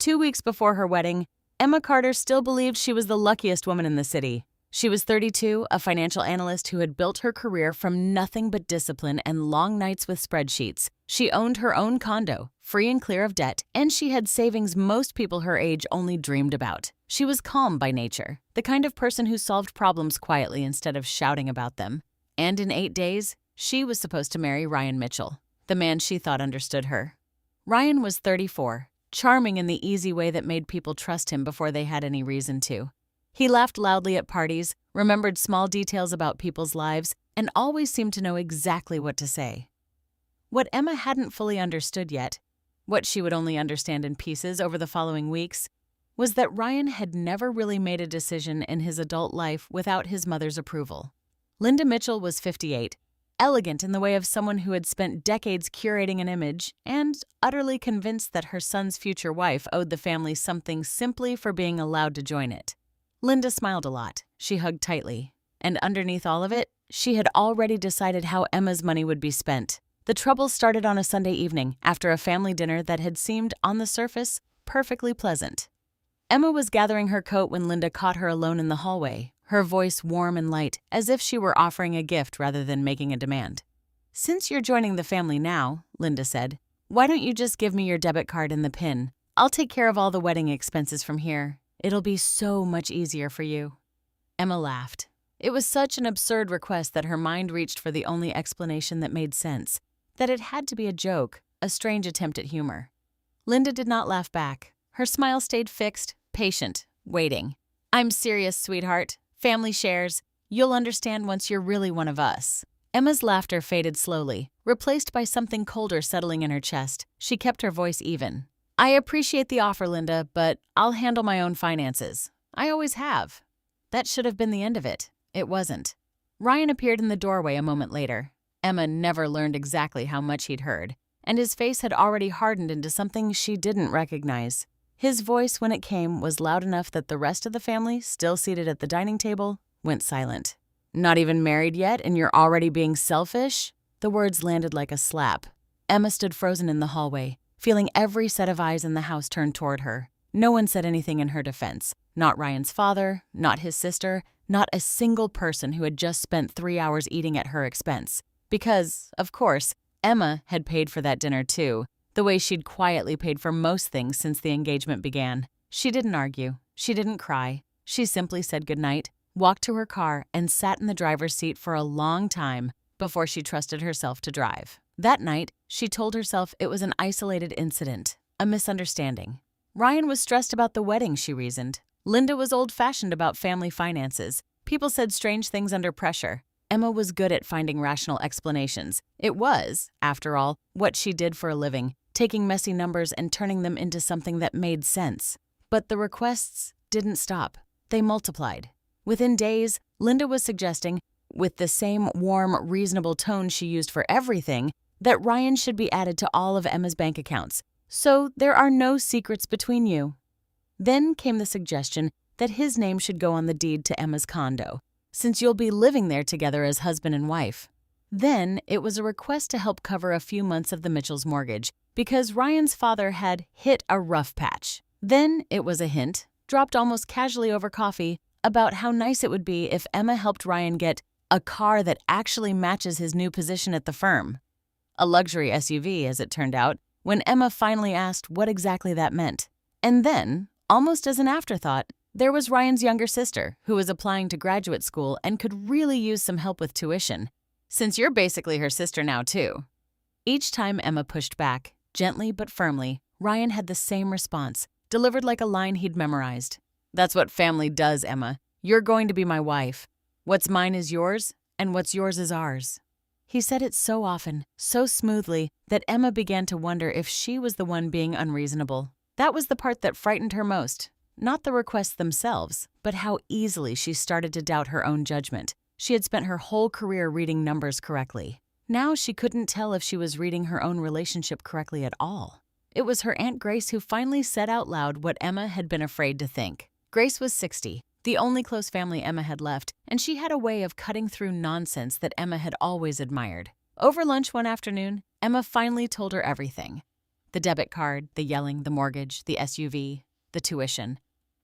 2 weeks before her wedding, Emma Carter still believed she was the luckiest woman in the city. She was 32, a financial analyst who had built her career from nothing but discipline and long nights with spreadsheets. She owned her own condo, free and clear of debt, and she had savings most people her age only dreamed about. She was calm by nature, the kind of person who solved problems quietly instead of shouting about them. And in 8 days, she was supposed to marry Ryan Mitchell, the man she thought understood her. Ryan was 34, charming in the easy way that made people trust him before they had any reason to. He laughed loudly at parties, remembered small details about people's lives, and always seemed to know exactly what to say. What Emma hadn't fully understood yet, what she would only understand in pieces over the following weeks, was that Ryan had never really made a decision in his adult life without his mother's approval. Linda Mitchell was 58, elegant in the way of someone who had spent decades curating an image and utterly convinced that her son's future wife owed the family something simply for being allowed to join it. Linda smiled a lot. She hugged tightly. And underneath all of it, she had already decided how Emma's money would be spent. The trouble started on a Sunday evening after a family dinner that had seemed, on the surface, perfectly pleasant. Emma was gathering her coat when Linda caught her alone in the hallway, her voice warm and light, as if she were offering a gift rather than making a demand. "Since you're joining the family now," Linda said, "why don't you just give me your debit card and the PIN? I'll take care of all the wedding expenses from here. It'll be so much easier for you." Emma laughed. It was such an absurd request that her mind reached for the only explanation that made sense, that it had to be a joke, a strange attempt at humor. Linda did not laugh back. Her smile stayed fixed, patient, waiting. "I'm serious, sweetheart. Family shares. You'll understand once you're really one of us." Emma's laughter faded slowly, replaced by something colder settling in her chest. She kept her voice even. "I appreciate the offer, Linda, but I'll handle my own finances. I always have." That should have been the end of it. It wasn't. Ryan appeared in the doorway a moment later. Emma never learned exactly how much he'd heard, and his face had already hardened into something she didn't recognize. His voice, when it came, was loud enough that the rest of the family, still seated at the dining table, went silent. "Not even married yet, and you're already being selfish?" The words landed like a slap. Emma stood frozen in the hallway, feeling every set of eyes in the house turned toward her. No one said anything in her defense. Not Ryan's father, not his sister, not a single person who had just spent 3 hours eating at her expense. Because, of course, Emma had paid for that dinner too, the way she'd quietly paid for most things since the engagement began. She didn't argue. She didn't cry. She simply said goodnight, walked to her car, and sat in the driver's seat for a long time before she trusted herself to drive. That night, she told herself it was an isolated incident, a misunderstanding. Ryan was stressed about the wedding, she reasoned. Linda was old-fashioned about family finances. People said strange things under pressure. Emma was good at finding rational explanations. It was, after all, what she did for a living, taking messy numbers and turning them into something that made sense. But the requests didn't stop. They multiplied. Within days, Linda was suggesting, with the same warm, reasonable tone she used for everything, that Ryan should be added to all of Emma's bank accounts. "So there are no secrets between you." Then came the suggestion that his name should go on the deed to Emma's condo, since you'll be living there together as husband and wife. Then it was a request to help cover a few months of the Mitchells' mortgage, because Ryan's father had hit a rough patch. Then it was a hint, dropped almost casually over coffee, about how nice it would be if Emma helped Ryan get a car that actually matches his new position at the firm. A luxury SUV, as it turned out, when Emma finally asked what exactly that meant. And then, almost as an afterthought, there was Ryan's younger sister, who was applying to graduate school and could really use some help with tuition, since you're basically her sister now, too. Each time Emma pushed back, gently but firmly, Ryan had the same response, delivered like a line he'd memorized. "That's what family does, Emma. You're going to be my wife. What's mine is yours, and what's yours is ours." He said it so often, so smoothly, that Emma began to wonder if she was the one being unreasonable. That was the part that frightened her most. Not the requests themselves, but how easily she started to doubt her own judgment. She had spent her whole career reading numbers correctly. Now she couldn't tell if she was reading her own relationship correctly at all. It was her Aunt Grace who finally said out loud what Emma had been afraid to think. Grace was 60, the only close family Emma had left, and she had a way of cutting through nonsense that Emma had always admired. Over lunch one afternoon, Emma finally told her everything. The debit card, the yelling, the mortgage, the SUV, the tuition.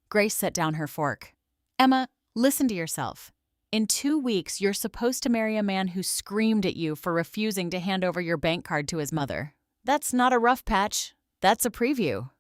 Grace set down her fork. Emma, listen to yourself. In 2 weeks, you're supposed to marry a man who screamed at you for refusing to hand over your bank card to his mother. That's not a rough patch. That's a preview.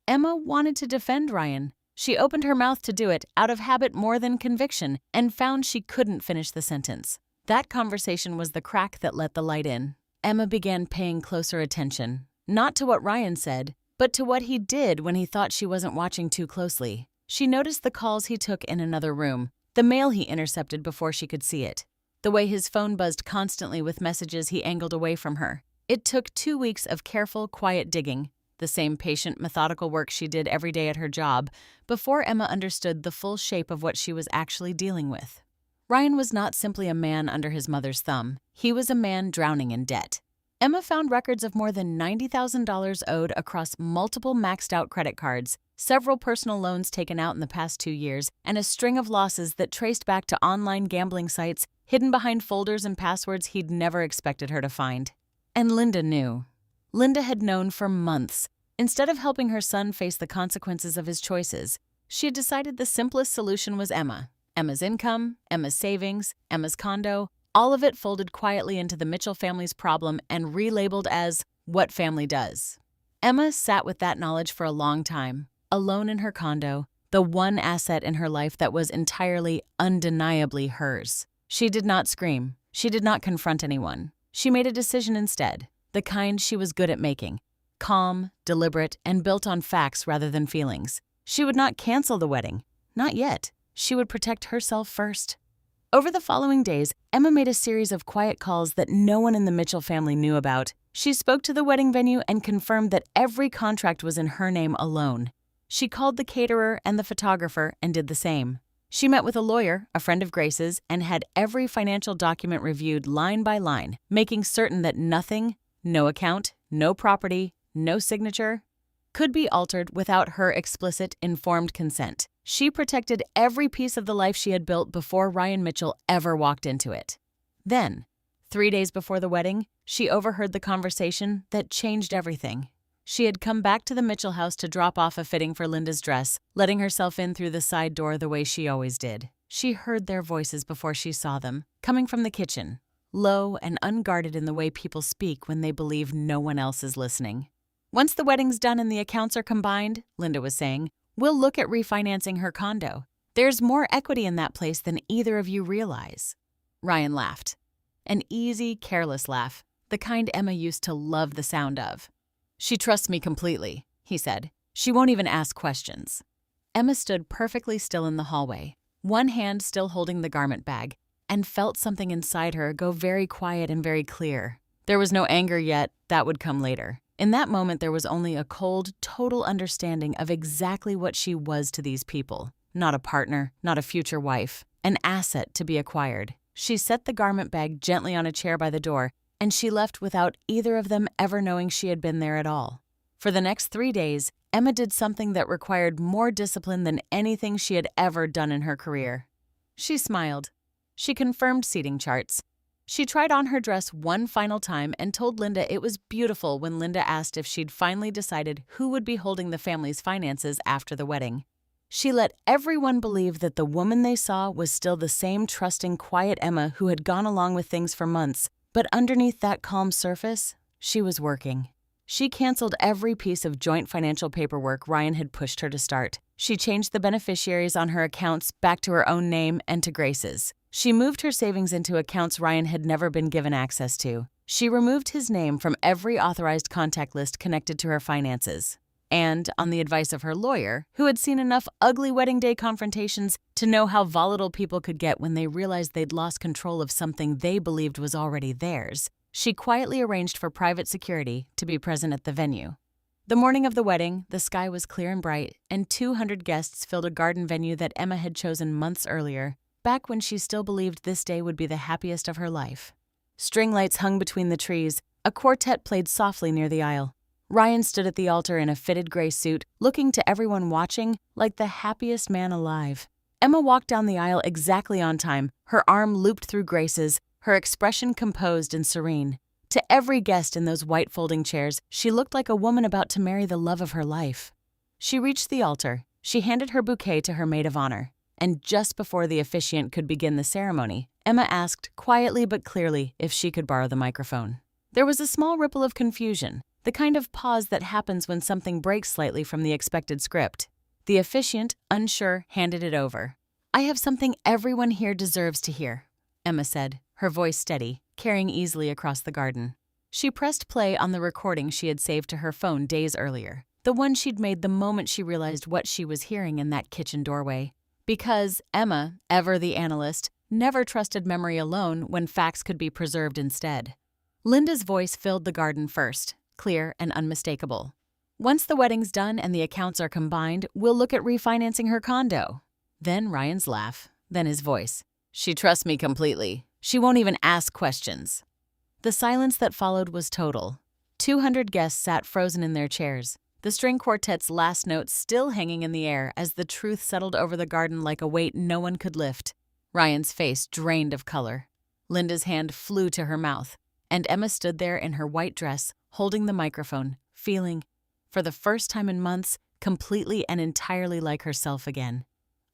Emma wanted to defend Ryan. She opened her mouth to do it out of habit more than conviction and found she couldn't finish the sentence. That conversation was the crack that let the light in. Emma began paying closer attention, not to what Ryan said, but to what he did when he thought she wasn't watching too closely. She noticed the calls he took in another room, the mail he intercepted before she could see it, the way his phone buzzed constantly with messages he angled away from her. It took 2 weeks of careful, quiet digging, the same patient, methodical work she did every day at her job, before Emma understood the full shape of what she was actually dealing with. Ryan was not simply a man under his mother's thumb. He was a man drowning in debt. Emma found records of more than $90,000 owed across multiple maxed-out credit cards, several personal loans taken out in the past 2 years, and a string of losses that traced back to online gambling sites hidden behind folders and passwords he'd never expected her to find. And Linda knew. Linda had known for months. Instead of helping her son face the consequences of his choices, she had decided the simplest solution was Emma. Emma's income, Emma's savings, Emma's condo, all of it folded quietly into the Mitchell family's problem and relabeled as what family does. Emma sat with that knowledge for a long time, alone in her condo, the one asset in her life that was entirely, undeniably hers. She did not scream. She did not confront anyone. She made a decision instead, the kind she was good at making, calm, deliberate, and built on facts rather than feelings. She would not cancel the wedding. Not yet. She would protect herself first. Over the following days, Emma made a series of quiet calls that no one in the Mitchell family knew about. She spoke to the wedding venue and confirmed that every contract was in her name alone. She called the caterer and the photographer and did the same. She met with a lawyer, a friend of Grace's, and had every financial document reviewed line by line, making certain that nothing, no account, no property, no signature, could be altered without her explicit, informed consent. She protected every piece of the life she had built before Ryan Mitchell ever walked into it. Then, 3 days before the wedding, she overheard the conversation that changed everything. She had come back to the Mitchell house to drop off a fitting for Linda's dress, letting herself in through the side door the way she always did. She heard their voices before she saw them, coming from the kitchen, low and unguarded in the way people speak when they believe no one else is listening. Once the wedding's done and the accounts are combined, Linda was saying, we'll look at refinancing her condo. There's more equity in that place than either of you realize. Ryan laughed. An easy, careless laugh, the kind Emma used to love the sound of. She trusts me completely, he said. She won't even ask questions. Emma stood perfectly still in the hallway, one hand still holding the garment bag, and felt something inside her go very quiet and very clear. There was no anger yet, that would come later. In that moment, there was only a cold, total understanding of exactly what she was to these people. Not a partner, not a future wife, an asset to be acquired. She set the garment bag gently on a chair by the door, and she left without either of them ever knowing she had been there at all. For the next 3 days, Emma did something that required more discipline than anything she had ever done in her career. She smiled. She confirmed seating charts. She tried on her dress one final time and told Linda it was beautiful when Linda asked if she'd finally decided who would be holding the family's finances after the wedding. She let everyone believe that the woman they saw was still the same trusting, quiet Emma who had gone along with things for months, but underneath that calm surface, she was working. She canceled every piece of joint financial paperwork Ryan had pushed her to start. She changed the beneficiaries on her accounts back to her own name and to Grace's. She moved her savings into accounts Ryan had never been given access to. She removed his name from every authorized contact list connected to her finances. And, on the advice of her lawyer, who had seen enough ugly wedding day confrontations to know how volatile people could get when they realized they'd lost control of something they believed was already theirs, she quietly arranged for private security to be present at the venue. The morning of the wedding, the sky was clear and bright, and 200 guests filled a garden venue that Emma had chosen months earlier, back when she still believed this day would be the happiest of her life. String lights hung between the trees. A quartet played softly near the aisle. Ryan stood at the altar in a fitted gray suit, looking to everyone watching like the happiest man alive. Emma walked down the aisle exactly on time, her arm looped through Grace's, her expression composed and serene. To every guest in those white folding chairs, she looked like a woman about to marry the love of her life. She reached the altar. She handed her bouquet to her maid of honor. And just before the officiant could begin the ceremony, Emma asked, quietly but clearly, if she could borrow the microphone. There was a small ripple of confusion, the kind of pause that happens when something breaks slightly from the expected script. The officiant, unsure, handed it over. "I have something everyone here deserves to hear," Emma said, her voice steady, carrying easily across the garden. She pressed play on the recording she had saved to her phone days earlier, the one she'd made the moment she realized what she was hearing in that kitchen doorway. Because Emma, ever the analyst, never trusted memory alone when facts could be preserved instead. Linda's voice filled the garden first, clear and unmistakable. "Once the wedding's done and the accounts are combined, we'll look at refinancing her condo." Then Ryan's laugh, then his voice. "She trusts me completely. She won't even ask questions." The silence that followed was total. 200 guests sat frozen in their chairs, the string quartet's last notes still hanging in the air as the truth settled over the garden like a weight no one could lift. Ryan's face drained of color. Linda's hand flew to her mouth, and Emma stood there in her white dress, holding the microphone, feeling, for the first time in months, completely and entirely like herself again.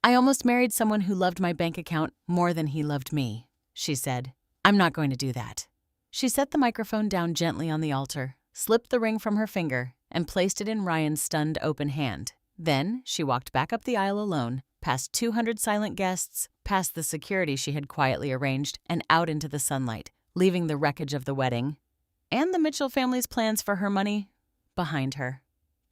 "I almost married someone who loved my bank account more than he loved me," she said. "I'm not going to do that." She set the microphone down gently on the altar, slipped the ring from her finger, and placed it in Ryan's stunned open hand. Then she walked back up the aisle alone, past 200 silent guests, past the security she had quietly arranged, and out into the sunlight, leaving the wreckage of the wedding and the Mitchell family's plans for her money behind her.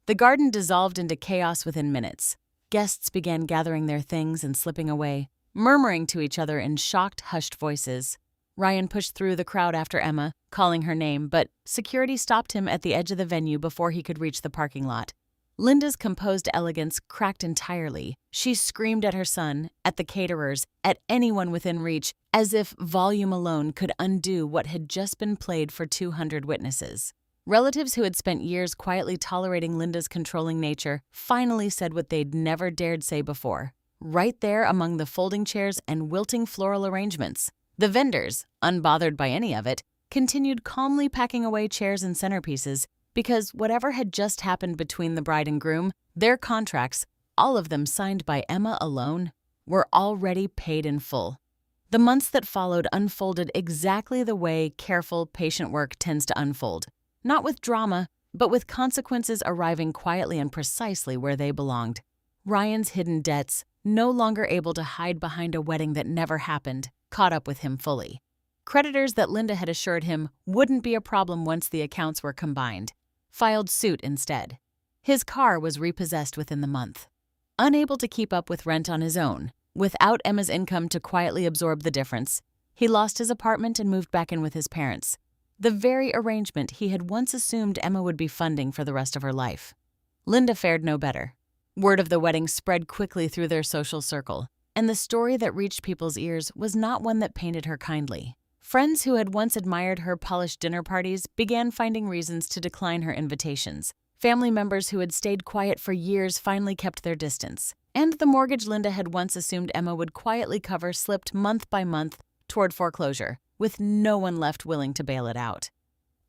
The garden dissolved into chaos within minutes. Guests began gathering their things and slipping away, murmuring to each other in shocked, hushed voices. Ryan pushed through the crowd after Emma, calling her name, but security stopped him at the edge of the venue before he could reach the parking lot. Linda's composed elegance cracked entirely. She screamed at her son, at the caterers, at anyone within reach, as if volume alone could undo what had just been played for 200 witnesses. Relatives who had spent years quietly tolerating Linda's controlling nature finally said what they'd never dared say before, right there among the folding chairs and wilting floral arrangements. The vendors, unbothered by any of it, continued calmly packing away chairs and centerpieces because whatever had just happened between the bride and groom, their contracts, all of them signed by Emma alone, were already paid in full. The months that followed unfolded exactly the way careful, patient work tends to unfold. Not with drama, but with consequences arriving quietly and precisely where they belonged. Ryan's hidden debts, no longer able to hide behind a wedding that never happened, caught up with him fully. Creditors that Linda had assured him wouldn't be a problem once the accounts were combined filed suit instead. His car was repossessed within the month. Unable to keep up with rent on his own, without Emma's income to quietly absorb the difference, he lost his apartment and moved back in with his parents, the very arrangement he had once assumed Emma would be funding for the rest of her life. Linda fared no better. Word of the wedding spread quickly through their social circle, and the story that reached people's ears was not one that painted her kindly. Friends who had once admired her polished dinner parties began finding reasons to decline her invitations. Family members who had stayed quiet for years finally kept their distance, and the mortgage Linda had once assumed Emma would quietly cover slipped month by month toward foreclosure, with no one left willing to bail it out.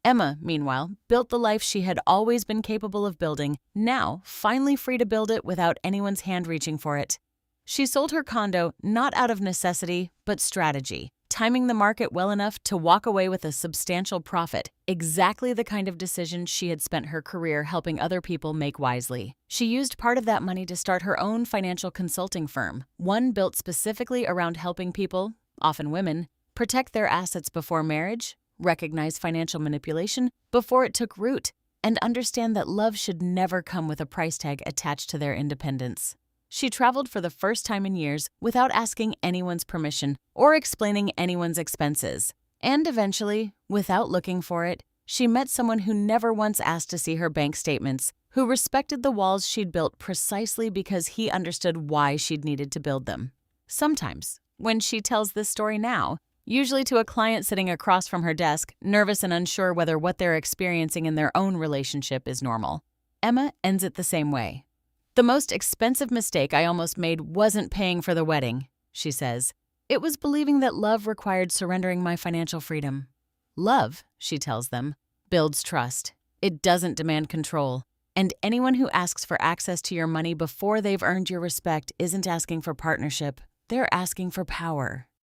Emma, meanwhile, built the life she had always been capable of building, now finally free to build it without anyone's hand reaching for it. She sold her condo not out of necessity, but strategy, timing the market well enough to walk away with a substantial profit, exactly the kind of decision she had spent her career helping other people make wisely. She used part of that money to start her own financial consulting firm, one built specifically around helping people, often women, protect their assets before marriage, recognize financial manipulation before it took root, and understand that love should never come with a price tag attached to their independence. She traveled for the first time in years without asking anyone's permission or explaining anyone's expenses. And eventually, without looking for it, she met someone who never once asked to see her bank statements, who respected the walls she'd built precisely because he understood why she'd needed to build them. Sometimes, when she tells this story now, usually to a client sitting across from her desk, nervous and unsure whether what they're experiencing in their own relationship is normal, Emma ends it the same way. "The most expensive mistake I almost made wasn't paying for the wedding," she says. "It was believing that love required surrendering my financial freedom. Love, she tells them, builds trust. It doesn't demand control. And anyone who asks for access to your money before they've earned your respect isn't asking for partnership. They're asking for power.